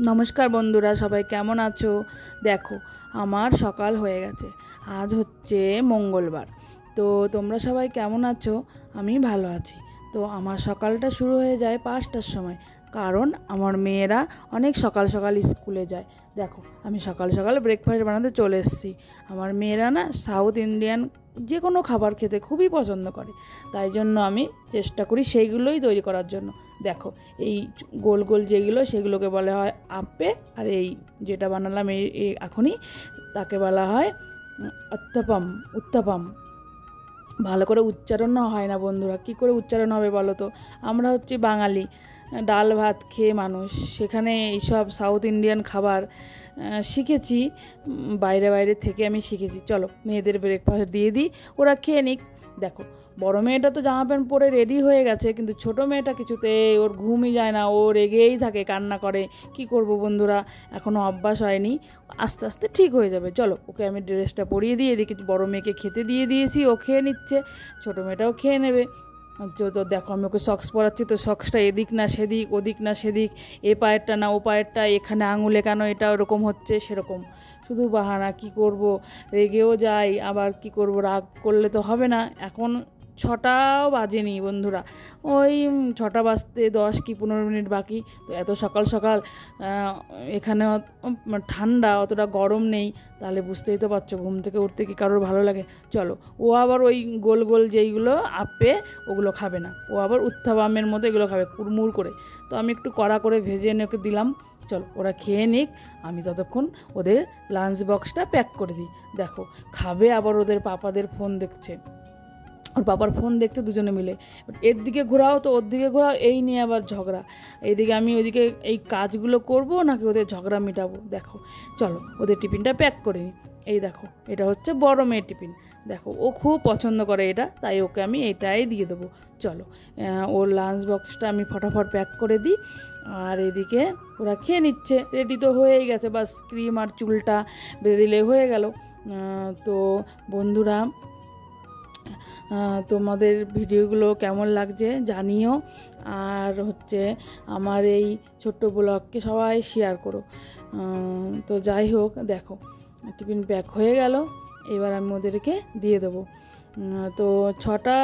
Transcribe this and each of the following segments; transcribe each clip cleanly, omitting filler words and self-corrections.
নমস্কার বন্ধুরা, সবাই কেমন আছো? দেখো, আমার সকাল হয়ে গেছে। আজ হচ্ছে মঙ্গলবার। তো তোমরা সবাই কেমন আছো? আমি ভালো আছি। তো আমার সকালটা শুরু হয়ে যায় 5টার সময়, কারণ আমার মেয়েরা অনেক সকাল সকাল স্কুলে যায়। দেখো, আমি সকাল সকাল ব্রেকফাস্ট বানাতে চলে এসেছি। আমার মেয়েরা না সাউথ ইন্ডিয়ান যে কোনো খাবার খেতে খুবই পছন্দ করে, তাই জন্য আমি চেষ্টা করি সেইগুলোই তৈরি করার জন্য। দেখো, এই গোল গোল যেগুলো সেগুলোকে বলা হয় আপ্পে, আর এই যেটা বানালাম এই এখনই তাকে বলা হয় উত্তাপাম। উত্তাপাম ভালো করে উচ্চারণ হয় না বন্ধুরা, কি করে উচ্চারণ হবে বলো তো? আমরা হচ্ছি বাঙালি, ডাল ভাত খেয়ে মানুষ, সেখানে এইসব সাউথ ইন্ডিয়ান খাবার শিখেছি। বাইরে বাইরে থেকে আমি শিখেছি। চলো মেয়েদের ব্রেকফাস্ট দিয়ে দিই, ওরা খেয়ে নিক। দেখো, বড় মেয়েটা তো জামা প্যান্ট পরে রেডি হয়ে গেছে, কিন্তু ছোট মেয়েটা কিছুতে ওর ঘুমই যায় না, ও রেগেই থাকে, কান্না করে। কি করব বন্ধুরা, এখনও অভ্যাস হয়নি, আস্তে আস্তে ঠিক হয়ে যাবে। চলো ওকে আমি ড্রেসটা পরিয়ে দিই। এদিকে বড় মেয়েকে খেতে দিয়ে দিয়েছি, ও খেয়ে নিচ্ছে, ছোট মেয়েটাও খেয়ে নেবে। তো দেখো, আমি ওকে সক্স পরাচ্ছি, তো সক্সটা এদিক না সেদিক, ওদিক না সেদিক, এ পায়েরটা না ও পায়েরটা, এখানে আঙুলে কেন এটা ওরকম হচ্ছে সেরকম, শুধু বাহানা। কি করব, রেগেও যাই, আবার কি করব, রাগ করলে তো হবে না। এখন 6টাও বাজেনি বন্ধুরা, ওই 6টা বাজতে 10 কি 15 মিনিট বাকি। তো এত সকাল সকাল এখানে ঠান্ডা, অতটা গরম নেই, তাহলে বুঝতেই তো পারছো ঘুম থেকে উঠতে কি কারোর ভালো লাগে? চলো, ও আবার ওই গোল গোল যেইগুলো আপে ওগুলো খাবে না, ও আবার উত্থাবামের মতো এগুলো খাবে কুড়মুড় করে। তো আমি একটু কড়া করে ভেজে এনে ওকে দিলাম। চলো ওরা খেয়ে নিক, আমি ততক্ষণ ওদের লাঞ্চ বক্সটা প্যাক করে দিই। দেখো, খাবে, আবার ওদের পাপাদের ফোন দেখছে, ওর বাবার ফোন দেখতে দুজনে মিলে। এর দিকে ঘোরাও তো ওর দিকে ঘোরাও, এই নিয়ে আবার ঝগড়া। এইদিকে আমি ওইদিকে এই কাজগুলো করব নাকি ওদের ঝগড়া মেটাবো। দেখো, চলো ওদের টিফিনটা প্যাক করে নিই। এই দেখো, এটা হচ্ছে বড় মেয়ের টিফিন। দেখো, ও খুব পছন্দ করে এটা, তাই ওকে আমি এটাই দিয়ে দেবো। চলো, ওর লাঞ্চ বক্সটা আমি ফটাফট প্যাক করে দিই। আর এদিকে ওরা খেয়ে নিচ্ছে, রেডি তো হয়েই গেছে, বাস ক্রিম আর চুলটা বেঁধে দিলে হয়ে গেল। তো বন্ধুরা, তোমাদের ভিডিওগুলো কেমন লাগছে জানিও। আর হচ্ছে আমার এই ছোট্ট ব্লগকে সবাই শেয়ার করো। তো যাই হোক, দেখো টিফিন প্যাক হয়ে গেল, এবার আমি ওদেরকে দিয়ে দেবো। তো 6টা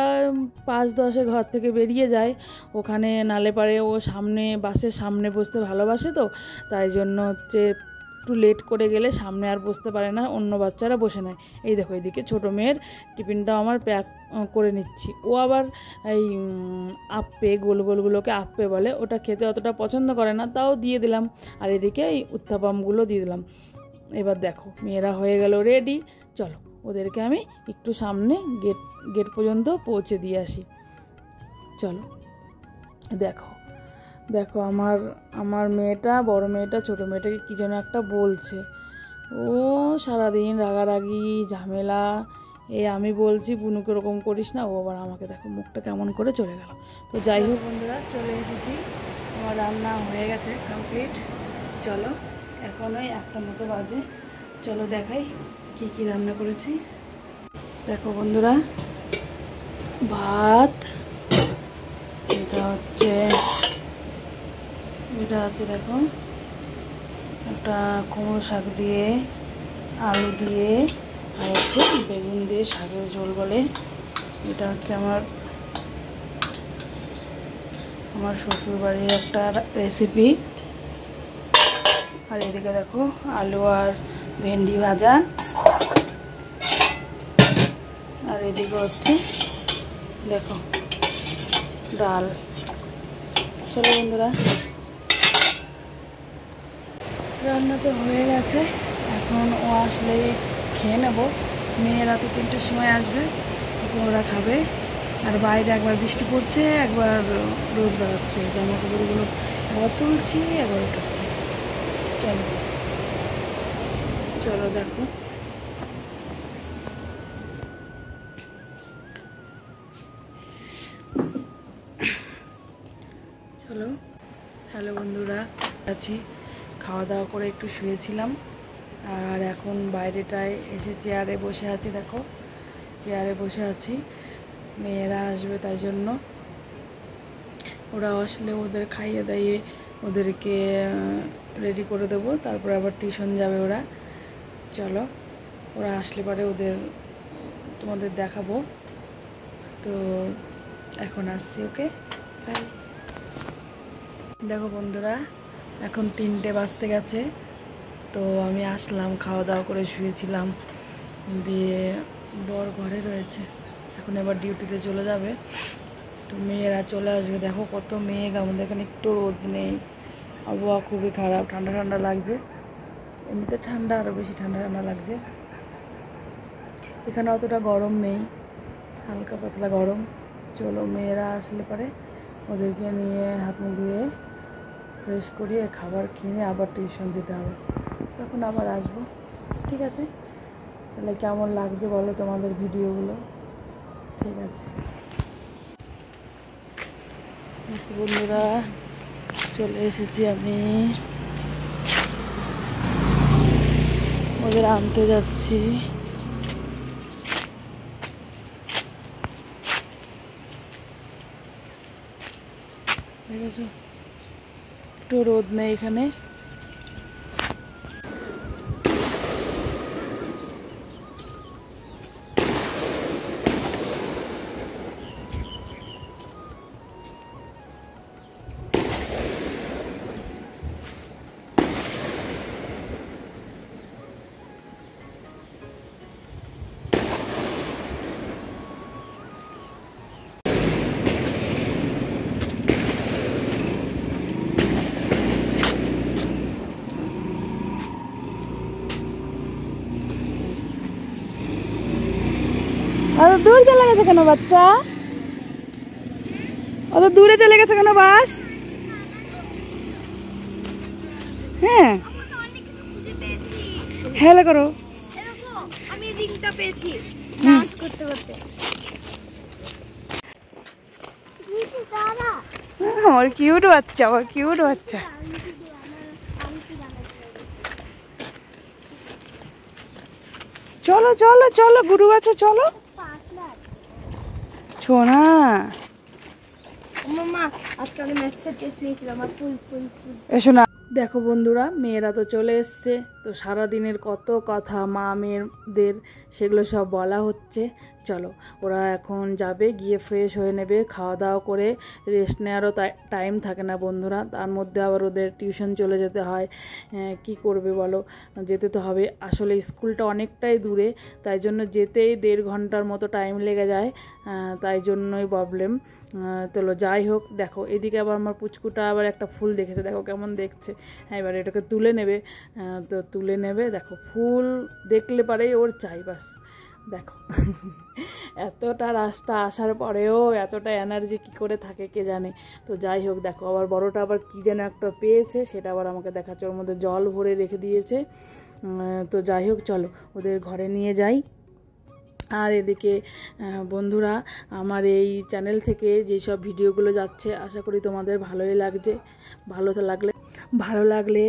5-10 ঘর থেকে বেরিয়ে যায়, ওখানে নালে পারে ও সামনে বাসের সামনে বসতে ভালোবাসে, তো তাই জন্য হচ্ছে একটু লেট করে গেলে সামনে আর বসতে পারে না, অন্য বাচ্চারা বসে নেয়। এই দেখো, এদিকে ছোটো মেয়ের টিফিনটাও আমার প্যাক করে নিচ্ছি। ও আবার এই আপ্পে, গোল গোলগুলোকে আপ্পে বলে, ওটা খেতে অতটা পছন্দ করে না, তাও দিয়ে দিলাম। আর এদিকে এই উত্থাপামগুলো দিয়ে দিলাম। এবার দেখো, মেয়েরা হয়ে গেল রেডি। চলো ওদেরকে আমি একটু সামনে গেট পর্যন্ত পৌঁছে দিয়ে আসি। চলো, দেখো দেখো আমার আমার মেয়েটা, বড় মেয়েটা ছোটো মেয়েটাকে কী যেন একটা বলছে। ও সারাদিন রাগারাগি ঝামেলা, আমি বলছি বুনুকে ওরকম করিস না, ও আবার আমাকে দেখো মুখটা কেমন করে চলে গেল। তো যাই হোক বন্ধুরা, চলে এসেছি, আমার রান্না হয়ে গেছে কমপ্লিট। চলো, এখন ওই 1টা মতো বাজে, চলো দেখাই কি কি রান্না করেছি। দেখো বন্ধুরা, ভাত, এটা হচ্ছে দেখো একটা কুমড়ো শাক দিয়ে, আলু দিয়ে, আর হচ্ছে বেগুন দিয়ে শাকের ঝোল বলে। এটা হচ্ছে আমার শ্বশুরবাড়ির একটা রেসিপি। আর এদিকে দেখো আলু আর ভেন্ডি ভাজা, আর এদিকে হচ্ছে দেখো ডাল। চলো বন্ধুরা, রান্না তো হয়ে গেছে, এখন ও আসলে খেয়ে নেব। মেয়েরা তো 3টের সময় আসবে, তখন ওরা খাবে। আর বাইরে একবার বৃষ্টি পড়ছে, একবার রোদ বেড়াচ্ছে, জামা কাপড়গুলো একবার তুলছি একবার উঠাচ্ছি। চলো চলো দেখো, চলো। হ্যালো বন্ধুরা, আছি, খাওয়া দাওয়া করে একটু শুয়েছিলাম, আর এখন বাইরেটায় এসে চেয়ারে বসে আছি। দেখো, চেয়ারে বসে আছি, মেয়েরা আসবে তাই জন্য। ওরা আসলে ওদের খাইয়ে দাইয়ে ওদেরকে রেডি করে দেবো, তারপরে আবার টিউশন যাবে ওরা। চলো, ওরা আসলে পরে ওদের তোমাদের দেখাবো। তো এখন আসছি, ওকে বাই। দেখো বন্ধুরা, এখন 3টে বাজতে গেছে। তো আমি আসলাম, খাওয়া দাওয়া করে শুয়েছিলাম, দিয়ে বর ঘরে রয়েছে, এখন এবার ডিউটিতে চলে যাবে। তো মেয়েরা চলে আসবে। দেখো কত মেঘ, আমাদের এখানে একটু রোদ নেই, আবহাওয়া খুবই খারাপ, ঠান্ডা ঠান্ডা লাগছে। এমনিতে ঠান্ডা, আরও বেশি ঠান্ডা ঠান্ডা লাগছে। এখানে অতটা গরম নেই, হালকা পাতলা গরম। চলো, মেয়েরা আসলে পরে ওদেরকে নিয়ে হাত মুখ ধুয়ে ফ্রেশ করিয়ে খাবার খেয়ে আবার টিউশন যেতে হবে, তখন আবার আসবো। ঠিক আছে, তাহলে কেমন লাগছে বলো তোমাদের ভিডিওগুলো। ঠিক আছে বন্ধুরা, চলে এসেছি আমি, ওদের আনতে যাচ্ছি। দেখেছো, একটু রোদ নেই এখানে। অত দূর চলে গেছে কেন বাচ্চা? অত দূরে চলে গেছে কেন বাস? হ্যাঁ, হেলে করো। আমি রিংটা পেয়েছি ডান্স করতে করতে। আমার কিউট বাচ্চা, আমার কিউট বাচ্চা। চলো চলো চলো, গুরু বাচ্চা চলো। সোনা, মামা আজকে আমি ম্যাথসের টেস্ট নিয়েছিলাম, আমার ফুল ফুল ফুল। এসো না। দেখো বন্ধুরা, মেয়েরা তো চলে এসছে। তো সারাদিনের কত কথা মা মেয়েদের, সেগুলো সব বলা হচ্ছে। চলো, ওরা এখন যাবে, গিয়ে ফ্রেশ হয়ে নেবে, খাওয়া দাওয়া করে রেস্ট নেওয়ারও টাইম থাকে না বন্ধুরা। তার মধ্যে আবার ওদের টিউশন চলে যেতে হয়। কি করবে বলো, যেতে তো হবে। আসলে স্কুলটা অনেকটাই দূরে, তাই জন্য যেতেই 1.5 ঘন্টার মতো টাইম লেগে যায়, তাই জন্যই প্রবলেম। চলো যাই হোক। দেখো এদিকে আবার আমার পুচকুটা আবার একটা ফুল দেখেছে, দেখো কেমন দেখছে। হ্যাঁ, এবার এটাকে তুলে নেবে। তো তুলে নেবে, দেখো ফুল দেখলে পারেই ওর চাই বাস। দেখো এতটা রাস্তা আসার পরেও এতটা এনার্জি কি করে থাকে কে জানে। তো যাই হোক, দেখো আবার বড়টা আবার কি যেন একটা পেয়েছে, সেটা আবার আমাকে দেখাচ্ছে, ওর মধ্যে জল ভরে রেখে দিয়েছে। তো যাই হোক, চলো ওদের ঘরে নিয়ে যাই। আর এদিকে বন্ধুরা, আমার এই চ্যানেল থেকে যেসব ভিডিওগুলো যাচ্ছে, আশা করি তোমাদের ভালোই লাগছে। ভালো লাগলে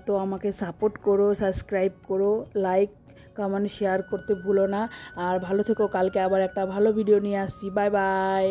তো আমাকে সাপোর্ট করো, সাবস্ক্রাইব করো, লাইক কমেন্ট শেয়ার করতে ভুলো না। আর ভালো থেকো, কালকে আবার একটা ভালো ভিডিও নিয়ে আসছি। Bye bye.